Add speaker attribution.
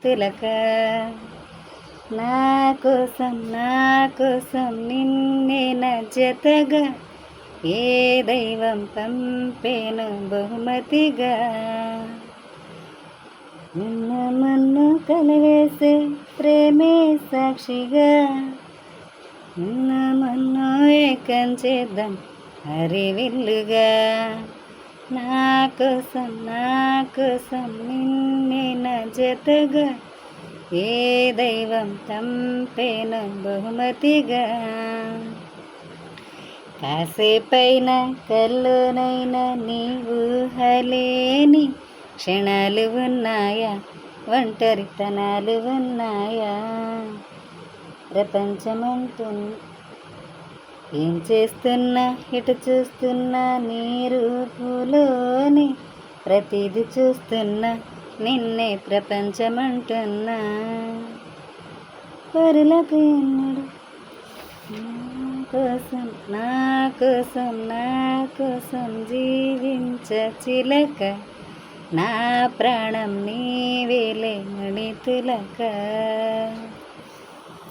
Speaker 1: తులక. నా కోసం నిన్నే నా జతగా ఏ దైవం పంపేను బహుమతిగా. నిన్న మన్ను కలివేసే ప్రేమే సాక్షిగా, నిన్న మన్ను ఏకం చేద్దాం హరివిల్లుగా. నా కోసం నిన్నే నా జతగా ఏ దైవం పంపేను బహుమతిగా. కాసేపైన కల్లోనైనా నీ ఊహలేని క్షణాలు ఉన్నాయా, ఒంటరితనాలు ఉన్నాయా. ప్రపంచమంటున్నా ఏం చేస్తున్నా, ఇటు చూస్తున్నా నీ రూపులోని ప్రతిదీ చూస్తున్నా, నిన్నే ప్రపంచమంటున్నా. పరులకు ఎన్నడు నా కోసం జీవించ చిలక, నా ప్రాణం నీవేలే మణితులక.